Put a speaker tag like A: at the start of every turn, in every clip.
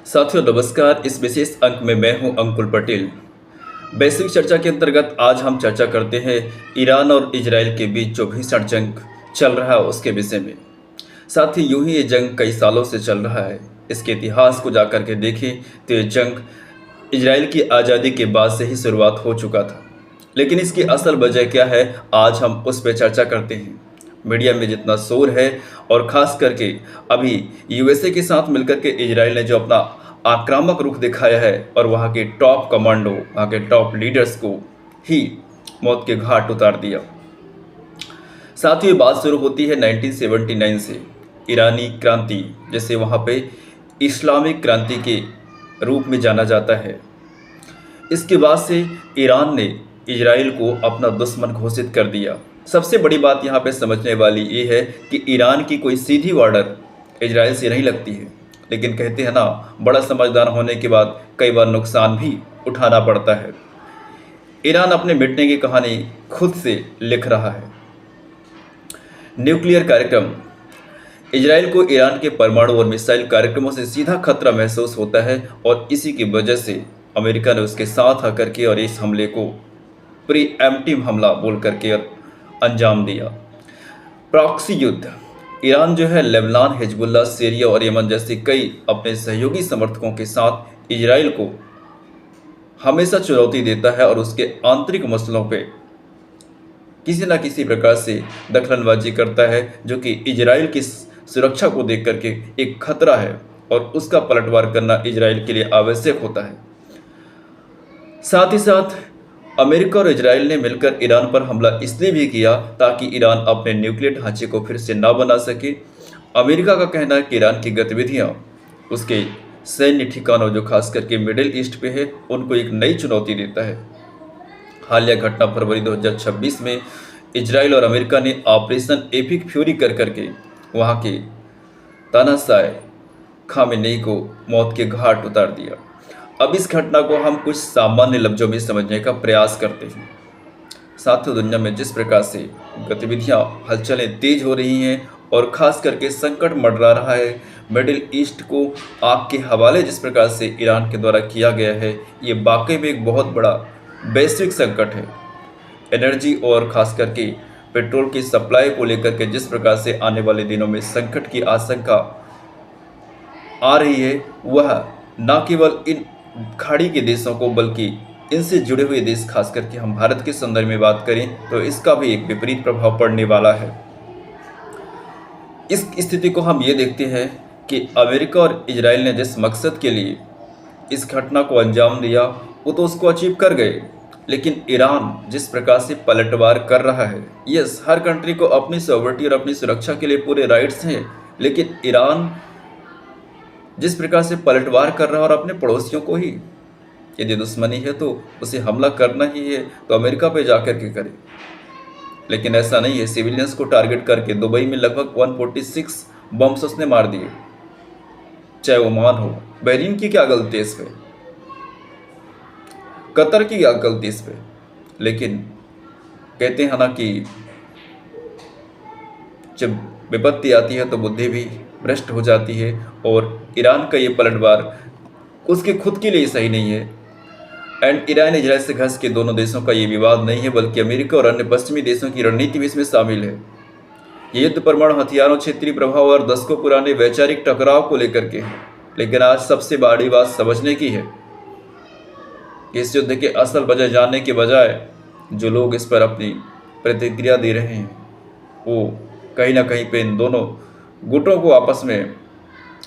A: साथियों नमस्कार। इस विशेष अंक में मैं हूं अंकुल पटेल। वैश्विक चर्चा के अंतर्गत आज हम चर्चा करते हैं ईरान और इजराइल के बीच जो भीषण जंग चल रहा है उसके विषय में। साथ ही यूं ही ये जंग कई सालों से चल रहा है। इसके इतिहास को जाकर के देखें तो ये जंग इजराइल की आज़ादी के बाद से ही शुरुआत हो चुका था। लेकिन इसकी असल वजह क्या है, आज हम उस पर चर्चा करते हैं। मीडिया में जितना शोर है और ख़ास करके अभी यूएसए के साथ मिलकर के इजराइल ने जो अपना आक्रामक रुख दिखाया है और वहाँ के टॉप कमांडो, वहाँ के टॉप लीडर्स को ही मौत के घाट उतार दिया। साथ ही बात शुरू होती है 1979 से। ईरानी क्रांति, जैसे वहाँ पे इस्लामिक क्रांति के रूप में जाना जाता है। इसके बाद से ईरान ने इजराइल को अपना दुश्मन घोषित कर दिया। सबसे बड़ी बात यहाँ पे समझने वाली ये है कि ईरान की कोई सीधी बॉर्डर इजराइल से नहीं लगती है, लेकिन कहते हैं ना, बड़ा समझदार होने के बाद कई बार नुकसान भी उठाना पड़ता है। ईरान अपने मिटने की कहानी खुद से लिख रहा है। न्यूक्लियर कार्यक्रम। इजराइल को ईरान के परमाणु और मिसाइल कार्यक्रमों से सीधा खतरा महसूस होता है और इसी की वजह से अमेरिका ने उसके साथ आकर के और इस हमले को प्रीएम्प्टिव हमला बोल करके अंजाम दिया। प्रॉक्सी युद्ध। ईरान जो है लेबनान, हिजबुल्लाह, सीरिया और यमन जैसे कई अपने सहयोगी समर्थकों के साथ इजराइल को हमेशा चुनौती देता है और उसके आंतरिक मसलों पे किसी न किसी प्रकार से दखलंदाजी करता है, जो कि इजराइल की सुरक्षा को देख करके एक खतरा है और उसका पलटवार करना इजराइल के लिए आवश्यक होता है। साथ ही साथ अमेरिका और इजराइल ने मिलकर ईरान पर हमला इसलिए भी किया ताकि ईरान अपने न्यूक्लियर ढांचे को फिर से ना बना सके। अमेरिका का कहना है कि ईरान की गतिविधियां उसके सैन्य ठिकानों, जो खास करके मिडिल ईस्ट पे है, उनको एक नई चुनौती देता है। हालिया घटना फरवरी 2026 में इजराइल और अमेरिका ने ऑपरेशन एपिक फ्यूरी कर करके वहाँ के तानाशाह खामेनेई को मौत के घाट उतार दिया। अब इस घटना को हम कुछ सामान्य लफ्जों में समझने का प्रयास करते हैं। साथियों, दुनिया में जिस प्रकार से गतिविधियां, हलचलें तेज हो रही हैं और ख़ास करके संकट मंडरा रहा है, मिडिल ईस्ट को आग के हवाले जिस प्रकार से ईरान के द्वारा किया गया है, ये वाकई में एक बहुत बड़ा वैश्विक संकट है। एनर्जी और ख़ास करके पेट्रोल की सप्लाई को लेकर के जिस प्रकार से आने वाले दिनों में संकट की आशंका आ रही है, वह न केवल इन खाड़ी के देशों को बल्कि इनसे जुड़े हुए देश, खास करके हम भारत के संदर्भ में बात करें तो इसका भी एक विपरीत प्रभाव पड़ने वाला है। इस स्थिति को हम ये देखते हैं कि अमेरिका और इजराइल ने जिस मकसद के लिए इस घटना को अंजाम दिया वो तो उसको अचीव कर गए, लेकिन ईरान जिस प्रकार से पलटवार कर रहा है, यस, हर कंट्री को अपनी सॉवरेनिटी और अपनी सुरक्षा के लिए पूरे राइट्स हैं, लेकिन ईरान जिस प्रकार से पलटवार कर रहा है और अपने पड़ोसियों को ही, यदि दुश्मनी है तो उसे हमला करना ही है तो अमेरिका पे जाकर के करे। लेकिन ऐसा नहीं है। सिविलियंस को टारगेट करके दुबई में लगभग 146 बम्स उसने मार दिए। चाहे ओमान हो, बहरीन की क्या गलती है इस पे, कतर की क्या गलती इस पे। लेकिन कहते हैं ना कि जब विपत्ति आती है तो बुद्धि भी भ्रष्ट हो जाती है, और ईरान का ये पलटवार उसके खुद के लिए सही नहीं है। एंड ईरान इजराइल से घस के दोनों देशों का ये विवाद नहीं है, बल्कि अमेरिका और अन्य पश्चिमी देशों की रणनीति भी इसमें शामिल है। ये युद्ध परमाणु हथियारों, क्षेत्रीय प्रभाव और दशकों पुराने वैचारिक टकराव को लेकर के है। लेकिन आज सबसे बड़ी बात समझने की है कि इस युद्ध के असल वजह जानने के बजाय जो लोग इस पर अपनी प्रतिक्रिया दे रहे हैं, वो कहीं ना कहीं पे इन दोनों गुटों को आपस में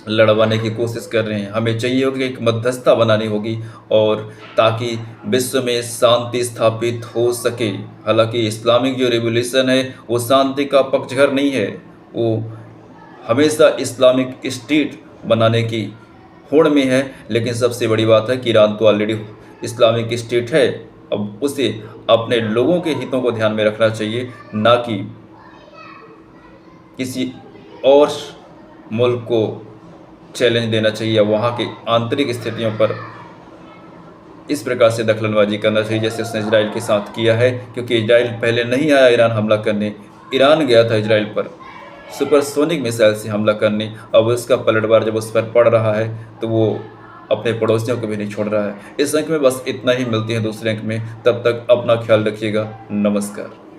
A: लड़वाने की कोशिश कर रहे हैं। हमें चाहिए होगी एक मध्यस्थता बनानी होगी, और ताकि विश्व में शांति स्थापित हो सके। हालांकि इस्लामिक जो रिवॉल्यूशन है वो शांति का पक्षधर नहीं है, वो हमेशा इस्लामिक स्टेट बनाने की होड़ में है। लेकिन सबसे बड़ी बात है कि ईरान तो ऑलरेडी इस्लामिक स्टेट है। अब उसे अपने लोगों के हितों को ध्यान में रखना चाहिए, ना कि किसी और मुल्क को चैलेंज देना चाहिए या वहाँ की आंतरिक स्थितियों पर इस प्रकार से दखलंदाजी करना चाहिए जैसे उसने इजराइल के साथ किया है। क्योंकि इजराइल पहले नहीं आया ईरान हमला करने, ईरान गया था इजराइल पर सुपरसोनिक मिसाइल से हमला करने। अब उसका पलटवार जब उस पर पड़ रहा है तो वो अपने पड़ोसियों को भी नहीं छोड़ रहा है। इस अंक में बस इतना ही, मिलती है दूसरे अंक में, तब तक अपना ख्याल रखिएगा। नमस्कार।